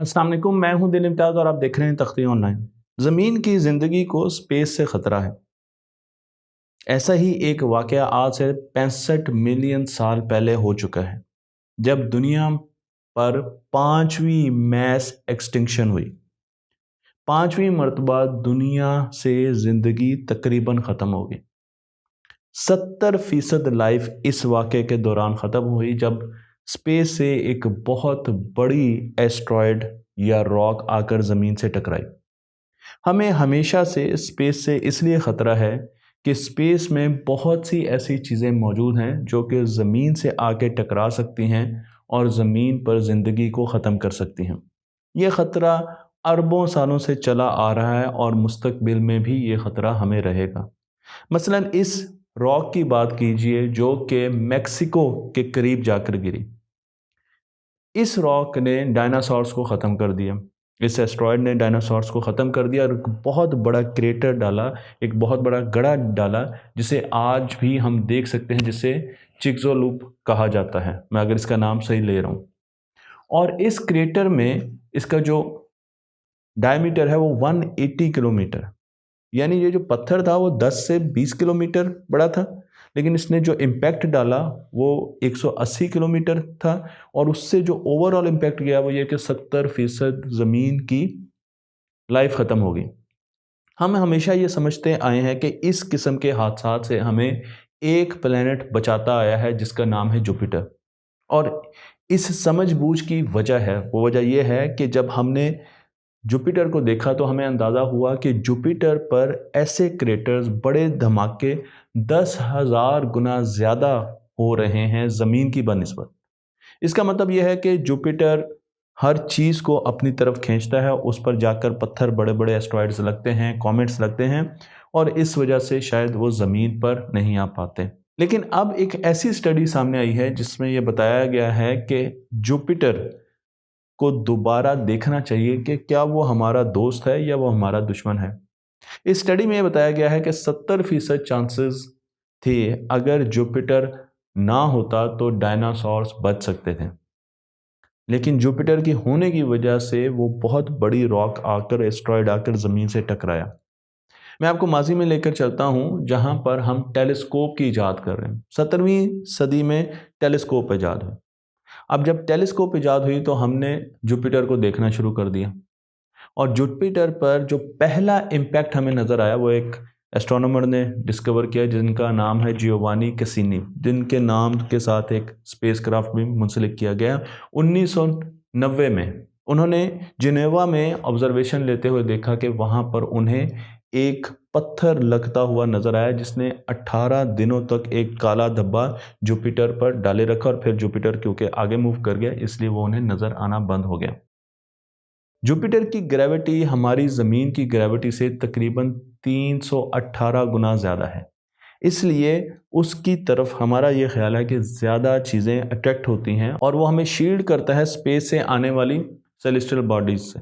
अस्सलाम वालेकुम, मैं हूं दिल इम्तियाज़ और आप देख रहे हैं तख्ती ऑनलाइन। ज़मीन की ज़िंदगी को स्पेस से ख़तरा है। ऐसा ही एक वाक़या आज से 65 मिलियन साल पहले हो चुका है, जब दुनिया पर पांचवी मैस एक्सटिंक्शन हुई। पांचवी मर्तबा दुनिया से ज़िंदगी तकरीबन ख़त्म हो गई। 70% लाइफ इस वाक़े के दौरान ख़त्म हुई, जब स्पेस से एक बहुत बड़ी एस्ट्रॉयड या रॉक आकर ज़मीन से टकराई। हमें हमेशा से स्पेस से इसलिए ख़तरा है कि स्पेस में बहुत सी ऐसी चीज़ें मौजूद हैं जो कि ज़मीन से आके टकरा सकती हैं और ज़मीन पर ज़िंदगी को ख़त्म कर सकती हैं। ये ख़तरा अरबों सालों से चला आ रहा है और मुस्तकबिल में भी ये ख़तरा हमें रहेगा। मसलन इस रॉक की बात कीजिए जो कि मेक्सिको के करीब जाकर गिरी। इस रॉक ने डायनासॉर्स को ख़त्म कर दिया। इस एस्ट्रॉयड ने डायनासॉर्स को ख़त्म कर दिया और एक बहुत बड़ा क्रेटर डाला, एक बहुत बड़ा गड्ढा डाला, जिसे आज भी हम देख सकते हैं, जिसे चिक्ज़ोलूप कहा जाता है, मैं अगर इसका नाम सही ले रहा हूँ। और इस क्रेटर में इसका जो डायमीटर है वो 180 किलोमीटर, यानी ये जो पत्थर था वो 10 से 20 किलोमीटर बड़ा था, लेकिन इसने जो इम्पैक्ट डाला वो 180 किलोमीटर था। और उससे जो ओवरऑल इम्पैक्ट गया वो ये कि 70% ज़मीन की लाइफ ख़त्म हो गई। हम हमेशा ये समझते आए हैं कि इस किस्म के हादसा से हमें एक प्लेनेट बचाता आया है जिसका नाम है जुपिटर। और इस समझबूझ की वजह है, वो वजह यह है कि जब हमने जुपिटर को देखा तो हमें अंदाज़ा हुआ कि जुपिटर पर ऐसे क्रेटर्स, बड़े धमाके 10,000 गुना ज़्यादा हो रहे हैं ज़मीन की बनिस्बत। इसका मतलब यह है कि जुपिटर हर चीज़ को अपनी तरफ खींचता है, उस पर जाकर पत्थर, बड़े बड़े एस्ट्रॉयड्स लगते हैं, कॉमेट्स लगते हैं, और इस वजह से शायद वो ज़मीन पर नहीं आ पाते। लेकिन अब एक ऐसी स्टडी सामने आई है जिसमें यह बताया गया है कि जुपिटर को दोबारा देखना चाहिए कि क्या वो हमारा दोस्त है या वो हमारा दुश्मन है। इस स्टडी में यह बताया गया है कि 70% चांसेस थे, अगर जुपिटर ना होता तो डायनासॉर्स बच सकते थे। लेकिन जुपिटर की होने की वजह से वो बहुत बड़ी रॉक आकर, एस्ट्रॉयड आकर ज़मीन से टकराया। मैं आपको माजी में लेकर चलता हूँ जहाँ पर हम टेलीस्कोप की इजाद कर रहे हैं। 17वीं सदी में टेलीस्कोप इजाद हुई। अब जब टेलीस्कोप इजाद हुई तो हमने जुपिटर को देखना शुरू कर दिया, और जुपिटर पर जो पहला इम्पैक्ट हमें नज़र आया वो एक एस्ट्रोनॉमर ने डिस्कवर किया जिनका नाम है जियोवानी कैसिनी, जिनके नाम के साथ एक स्पेसक्राफ्ट भी मुंसलिक किया गया 1990 में। उन्होंने जिनेवा में ऑब्जर्वेशन लेते हुए देखा कि वहाँ पर उन्हें एक पत्थर लगता हुआ नज़र आया जिसने 18 दिनों तक एक काला धब्बा जुपिटर पर डाले रखा, और फिर जुपिटर क्योंकि आगे मूव कर गया इसलिए वो उन्हें नज़र आना बंद हो गया। जुपिटर की ग्रेविटी हमारी ज़मीन की ग्रेविटी से तकरीबन 318 गुना ज़्यादा है, इसलिए उसकी तरफ हमारा ये ख्याल है कि ज़्यादा चीज़ें अट्रैक्ट होती हैं और वो हमें शील्ड करता है स्पेस से आने वाली सेलेस्टियल बॉडीज़ से।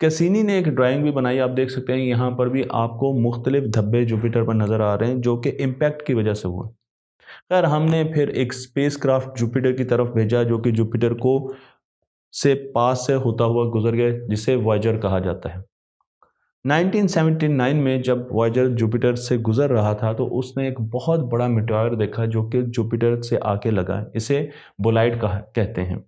कैसिनी ने एक ड्राइंग भी बनाई, आप देख सकते हैं यहाँ पर भी आपको मुख्तलिफ धब्बे जुपिटर पर नज़र आ रहे हैं जो कि इम्पैक्ट की वजह से हुए। खैर, हमने फिर एक स्पेसक्राफ्ट जुपिटर की तरफ भेजा जो कि जुपिटर को से पास से होता हुआ गुजर गया, जिसे वॉयेजर कहा जाता है। 1979 में जब वॉयेजर जुपिटर से गुजर रहा था तो उसने एक बहुत बड़ा मीटेओर देखा जो कि जुपिटर से आके लगा। इसे बोलाइट कहा कहते हैं।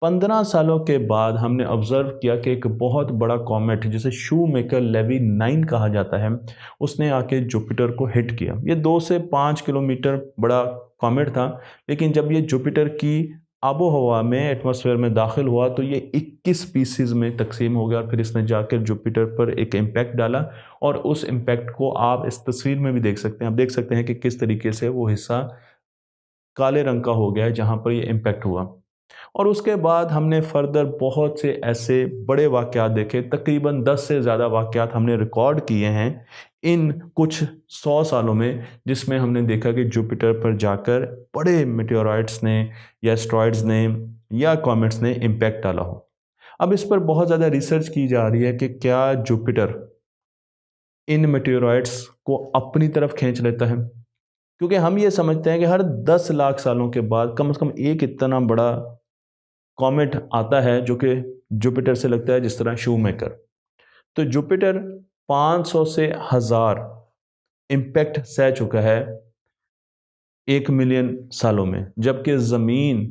15 सालों के बाद हमने ऑब्जर्व किया कि एक बहुत बड़ा कॉमेट जिसे शूमेकर लेवी 9 कहा जाता है, उसने आके जुपिटर को हिट किया। ये 2 से 5 किलोमीटर बड़ा कॉमेट था, लेकिन जब ये जुपिटर की आबो हवा में, एटमॉस्फेयर में दाखिल हुआ तो ये 21 पीसीज में तकसीम हो गया, और फिर इसने जाकर जुपिटर पर एक इम्पैक्ट डाला। और उस इम्पैक्ट को आप इस तस्वीर में भी देख सकते हैं। आप देख सकते हैं कि किस तरीके से वो हिस्सा काले रंग का हो गया है जहाँ पर ये इम्पैक्ट हुआ। और उसके बाद हमने फर्दर बहुत से ऐसे बड़े वाक़यात देखे, तकरीबन 10 से ज़्यादा वाक़यात हमने रिकॉर्ड किए हैं इन कुछ 100 सालों में, जिसमें हमने देखा कि जुपिटर पर जाकर बड़े मेटेओराइट्स ने या एस्ट्रॉइड्स ने या कॉमेट्स ने इम्पैक्ट डाला हो। अब इस पर बहुत ज़्यादा रिसर्च की जा रही है कि क्या जुपिटर इन मेटेओराइट्स को अपनी तरफ खींच लेता है, क्योंकि हम ये समझते हैं कि हर 10 लाख सालों के बाद कम से कम एक इतना बड़ा कॉमेट आता है जो कि जुपिटर से लगता है जिस तरह शू मेकर, तो जुपिटर 500 से 1000 इम्पैक्ट सह चुका है 1 मिलियन सालों में, जबकि ज़मीन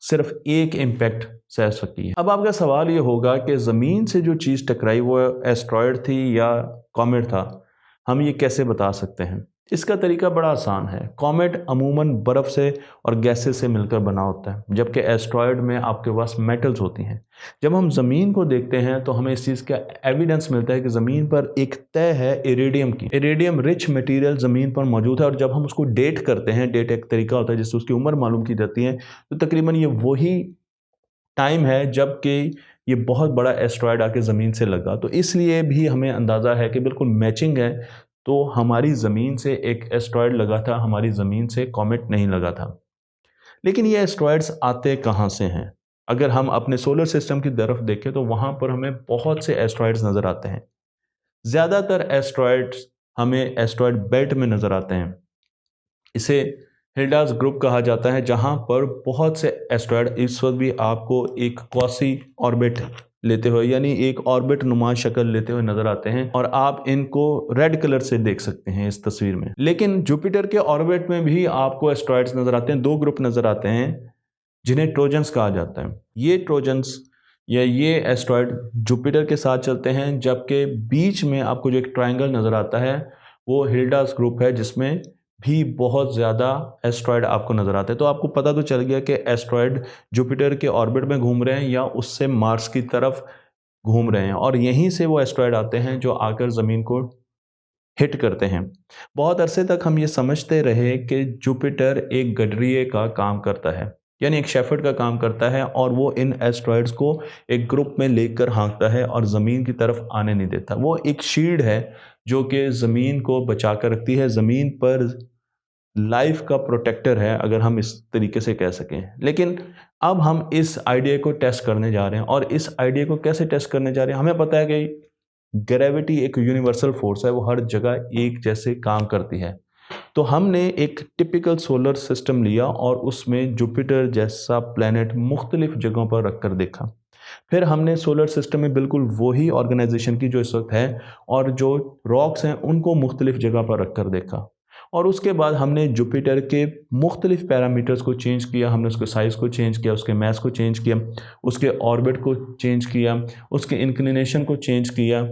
सिर्फ एक इम्पैक्ट सह सकी है। अब आपका सवाल ये होगा कि ज़मीन से जो चीज़ टकराई वो एस्ट्रॉयड थी या कॉमेट था, हम ये कैसे बता सकते हैं? इसका तरीका बड़ा आसान है। कॉमेट अमूमन बर्फ़ से और गैसेस से मिलकर बना होता है, जबकि एस्ट्रॉयड में आपके पास मेटल्स होती हैं। जब हम ज़मीन को देखते हैं तो हमें इस चीज़ का एविडेंस मिलता है कि ज़मीन पर एक तय है इरिडियम की। इरिडियम रिच मटेरियल ज़मीन पर मौजूद है, और जब हम उसको डेट करते हैं, डेट एक तरीका होता है जिससे उसकी उम्र मालूम की जाती है, तो तकरीबन ये वही टाइम है जबकि ये बहुत बड़ा एस्ट्रॉयड आके ज़मीन से लगा। तो इसलिए भी हमें अंदाज़ा है कि बिल्कुल मैचिंग है। तो हमारी ज़मीन से एक एस्ट्रॉयड लगा था, हमारी ज़मीन से कॉमेट नहीं लगा था। लेकिन ये एस्ट्रॉयड्स आते कहाँ से हैं? अगर हम अपने सोलर सिस्टम की तरफ देखें तो वहाँ पर हमें बहुत से एस्ट्रॉयड्स नज़र आते हैं। ज़्यादातर एस्ट्रॉयड्स हमें एस्ट्रॉयड बेल्ट में नज़र आते हैं। इसे हिल्डास ग्रुप कहा जाता है, जहां पर बहुत से एस्ट्रॉयड इस वक्त भी आपको एक क्वासी ऑर्बिट लेते हुए, यानी एक ऑर्बिट नुमा शक्ल लेते हुए नजर आते हैं, और आप इनको रेड कलर से देख सकते हैं इस तस्वीर में। लेकिन जुपिटर के ऑर्बिट में भी आपको एस्ट्रॉयड्स नजर आते हैं। दो ग्रुप नजर आते हैं जिन्हें ट्रोजन्स कहा जाता है। ये ट्रोजन्स या ये एस्ट्रॉयड जुपिटर के साथ चलते हैं, जबकि बीच में आपको जो एक ट्रायंगल नजर आता है वो हिल्डास ग्रुप है, जिसमें भी बहुत ज़्यादा एस्ट्रॉयड आपको नज़र आते हैं। तो आपको पता तो चल गया कि एस्ट्रॉयड जुपिटर के ऑर्बिट में घूम रहे हैं या उससे मार्स की तरफ घूम रहे हैं, और यहीं से वो एस्ट्रॉयड आते हैं जो आकर ज़मीन को हिट करते हैं। बहुत अरसे तक हम ये समझते रहे कि जुपिटर एक गडरिए का काम करता है, यानी एक शेफर्ड का काम करता है, और वो इन एस्ट्रॉयड्स को एक ग्रुप में लेकर हाँकता है और ज़मीन की तरफ आने नहीं देता। वो एक शील्ड है जो कि ज़मीन को बचा कर रखती है, ज़मीन पर लाइफ का प्रोटेक्टर है, अगर हम इस तरीके से कह सकें। लेकिन अब हम इस आइडिया को टेस्ट करने जा रहे हैं, और इस आइडिया को कैसे टेस्ट करने जा रहे हैं? हमें पता है कि ग्रेविटी एक यूनिवर्सल फोर्स है, वो हर जगह एक जैसे काम करती है। तो हमने एक टिपिकल सोलर सिस्टम लिया और उसमें जुपिटर जैसा प्लैनेट मुख्तलिफ जगहों पर रख कर देखा। फिर हमने सोलर सिस्टम में बिल्कुल वही ऑर्गेनाइजेशन की जो इस वक्त है, और जो रॉक्स हैं उनको मुख्तलिफ जगह पर रख कर देखा। और उसके बाद हमने जुपिटर के मुख्तलिफ पैरामीटर्स को चेंज किया। हमने उसके साइज़ को चेंज किया, उसके मास को चेंज किया, उसके ऑर्बिट को चेंज किया, उसके इंक्लिनेशन को चेंज किया,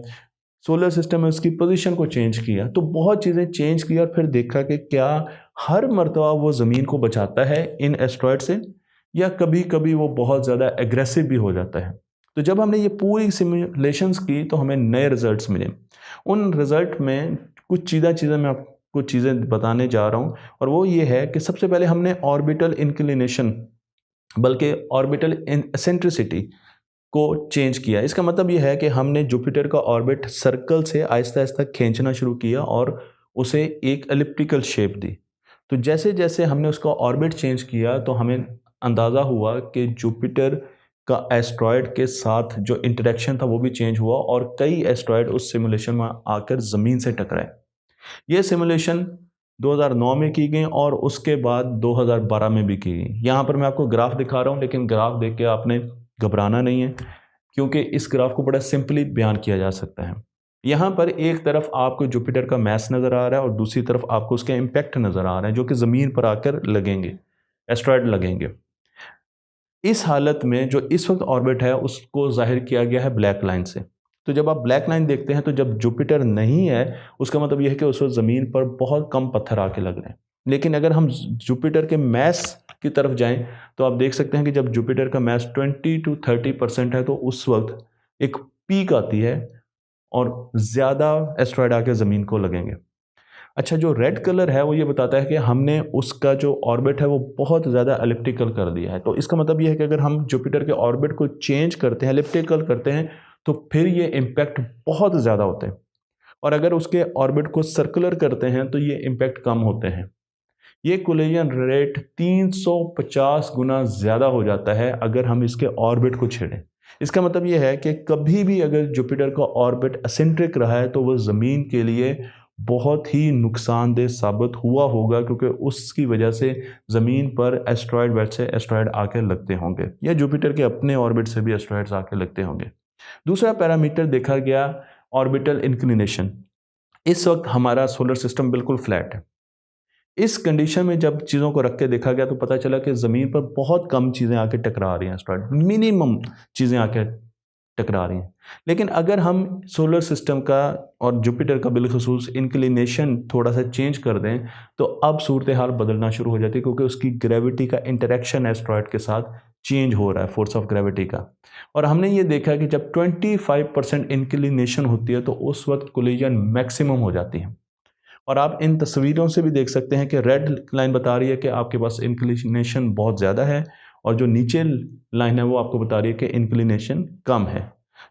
सोलर सिस्टम में उसकी पोजीशन को चेंज किया। तो बहुत चीज़ें चेंज की और फिर देखा कि क्या हर मर्तबा वो ज़मीन को बचाता है इन एस्ट्रॉयड से, या कभी कभी वो बहुत ज़्यादा एग्रेसिव भी हो जाता है। तो जब हमने ये पूरी सिमुलेशंस की तो हमें नए रिजल्ट्स मिले। उन रिजल्ट में चीज़ें मैं आपको कुछ चीज़ें बताने जा रहा हूँ, और वो ये है कि सबसे पहले हमने ऑर्बिटल इंक्लिनेशन, बल्कि ऑर्बिटल एसेंट्रिसिटी को चेंज किया। इसका मतलब ये है कि हमने जुपिटर का ऑर्बिट सर्कल से आहिस्ता आहिस्ता खींचना शुरू किया और उसे एक एलिप्टिकल शेप दी। तो जैसे जैसे हमने उसका ऑर्बिट चेंज किया तो हमें अंदाज़ा हुआ कि जुपिटर का एस्ट्रॉयड के साथ जो इंटरेक्शन था वो भी चेंज हुआ, और कई एस्ट्रॉयड उस सिमुलेशन में आकर ज़मीन से टकराए। ये सिमुलेशन 2009 में की गई और उसके बाद 2012 में भी की गई। यहाँ पर मैं आपको ग्राफ दिखा रहा हूँ, लेकिन ग्राफ देख के आपने घबराना नहीं है, क्योंकि इस ग्राफ को बड़ा सिंपली बयान किया जा सकता है। यहाँ पर एक तरफ आपको जुपिटर का मास नज़र आ रहा है और दूसरी तरफ आपको उसके इम्पैक्ट नज़र आ रहे हैं जो कि ज़मीन पर आकर लगेंगे, एस्ट्रॉयड लगेंगे। इस हालत में जो इस वक्त ऑर्बिट है उसको जाहिर किया गया है ब्लैक लाइन से। तो जब आप ब्लैक लाइन देखते हैं तो जब जुपिटर नहीं है उसका मतलब यह है कि उस वक्त ज़मीन पर बहुत कम पत्थर आके लग रहे हैं। लेकिन अगर हम जुपिटर के मास की तरफ जाएं तो आप देख सकते हैं कि जब जुपिटर का मास 20 to 30% है तो उस वक्त एक पीक आती है और ज़्यादा एस्ट्रॉयड आके ज़मीन को लगेंगे। अच्छा, जो रेड कलर है वो ये बताता है कि हमने उसका जो ऑर्बिट है वो बहुत ज़्यादा एलिप्टिकल कर दिया है। तो इसका मतलब ये है कि अगर हम जुपिटर के ऑर्बिट को चेंज करते हैं, एलिप्टिकल करते हैं, तो फिर ये इम्पैक्ट बहुत ज़्यादा होते हैं, और अगर उसके ऑर्बिट को सर्कुलर करते हैं तो ये इम्पैक्ट कम होते हैं। ये कोलिजन रेट 350 गुना ज़्यादा हो जाता है अगर हम इसके ऑर्बिट को छेड़ें। इसका मतलब ये है कि कभी भी अगर जुपिटर का ऑर्बिट एसेंट्रिक रहा है तो वो ज़मीन के लिए बहुत ही नुकसानदेह साबित हुआ होगा, क्योंकि उसकी वजह से ज़मीन पर एस्ट्रॉयड बेल्ट से एस्ट्रॉयड आके लगते होंगे, या जुपिटर के अपने ऑर्बिट से भी एस्ट्रॉयड्स आके लगते होंगे। दूसरा पैरामीटर देखा गया ऑर्बिटल इंक्लिनेशन। इस वक्त हमारा सोलर सिस्टम बिल्कुल फ्लैट है। इस कंडीशन में जब चीज़ों को रख के देखा गया तो पता चला कि ज़मीन पर बहुत कम चीज़ें आके टकरा रही हैं, एस्ट्रॉयड मिनिमम चीज़ें आके टकरा रही हैं। लेकिन अगर हम सोलर सिस्टम का और जुपिटर का बिलखुसूस इंक्लिनेशन थोड़ा सा चेंज कर दें तो अब सूरत हाल बदलना शुरू हो जाती है, क्योंकि उसकी ग्रेविटी का इंटरेक्शन एस्ट्रॉयड के साथ चेंज हो रहा है, फोर्स ऑफ ग्रेविटी का। और हमने ये देखा कि जब 25% इंक्लिनेशन होती है तो उस वक्त कोलिजन मैक्सिमम हो जाती है। और आप इन तस्वीरों से भी देख सकते हैं कि रेड लाइन बता रही है कि आपके पास इंक्लिनेशन बहुत ज़्यादा है, और जो नीचे लाइन है वो आपको बता रही है कि इंक्लिनेशन कम है।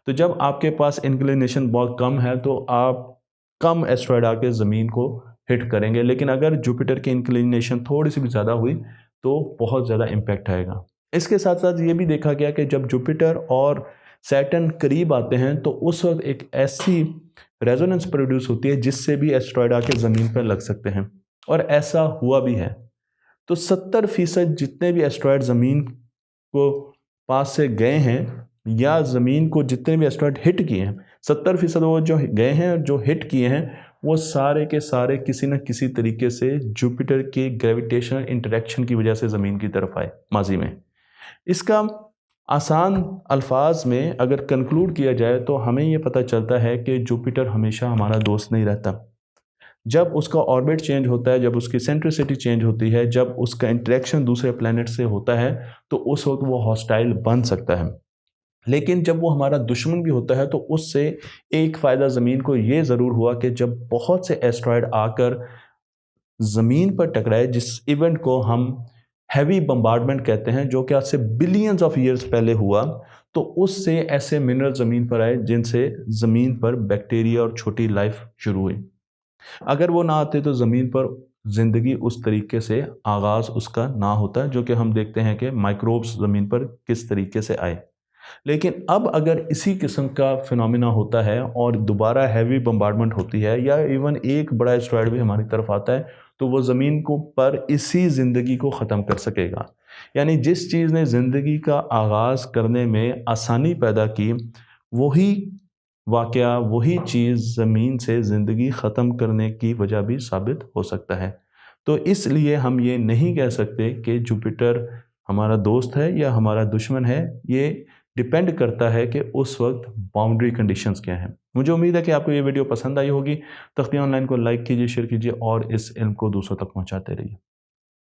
तो जब आपके पास इंक्लिनेशन बहुत कम है तो आप कम एस्ट्रॉयड आके ज़मीन को हिट करेंगे, लेकिन अगर जुपिटर की इंक्लिनेशन थोड़ी सी भी ज़्यादा हुई तो बहुत ज़्यादा इम्पैक्ट आएगा। इसके साथ साथ ये भी देखा गया कि जब जुपिटर और सैटर्न करीब आते हैं तो उस वक्त एक ऐसी रेजोनेंस प्रोड्यूस होती है जिससे भी एस्ट्रॉयड आके ज़मीन पर लग सकते हैं, और ऐसा हुआ भी है। तो 70% जितने भी एस्ट्रॉयड ज़मीन को पास से गए हैं, या ज़मीन को जितने भी एस्ट्रॉयड हिट किए हैं, 70% वो जो गए हैं और जो हिट किए हैं वो सारे के सारे किसी न किसी तरीके से जुपिटर के ग्रेविटेशनल इंटरेक्शन की वजह से ज़मीन की तरफ आए माजी में। इसका आसान अल्फाज में अगर कंक्लूड किया जाए तो हमें ये पता चलता है कि जुपिटर हमेशा हमारा दोस्त नहीं रहता। जब उसका ऑर्बिट चेंज होता है, जब उसकी सेंट्रिसिटी चेंज होती है, जब उसका इंटरेक्शन दूसरे प्लैनेट से होता है तो उस वक्त वो हॉस्टाइल बन सकता है। लेकिन जब वो हमारा दुश्मन भी होता है तो उससे एक फ़ायदा ज़मीन को ये ज़रूर हुआ कि जब बहुत से एस्ट्रॉयड आकर ज़मीन पर टकराए, जिस इवेंट को हम हैवी बम्बार्डमेंट कहते हैं, जो कि आज से बिलियंस ऑफ ईयर्स पहले हुआ, तो उससे ऐसे मिनरल ज़मीन पर आए जिनसे ज़मीन पर बैक्टीरिया और छोटी लाइफ शुरू हुई। अगर वो ना आते तो ज़मीन पर ज़िंदगी उस तरीके से आगाज़ उसका ना होता, जो कि हम देखते हैं कि माइक्रोब्स ज़मीन पर किस तरीके से आए। लेकिन अब अगर इसी किस्म का फिनोमिना होता है और दोबारा हैवी बम्बार्डमेंट होती है, या इवन एक बड़ा एस्ट्रॉयड भी हमारी तरफ आता है, तो वो ज़मीन को पर इसी ज़िंदगी को ख़त्म कर सकेगा। यानी जिस चीज़ ने ज़िंदगी का आगाज़ करने में आसानी पैदा की, वही वाक़या, वही चीज़ ज़मीन से ज़िंदगी ख़त्म करने की वजह भी साबित हो सकता है। तो इसलिए हम ये नहीं कह सकते कि जुपिटर हमारा दोस्त है या हमारा दुश्मन है। ये डिपेंड करता है कि उस वक्त बाउंड्री कंडीशंस क्या हैं। मुझे उम्मीद है कि आपको ये वीडियो पसंद आई होगी। तख्तियाँ ऑनलाइन को लाइक कीजिए, शेयर कीजिए और इस इल्म को दूसरों तक पहुँचाते रहिए।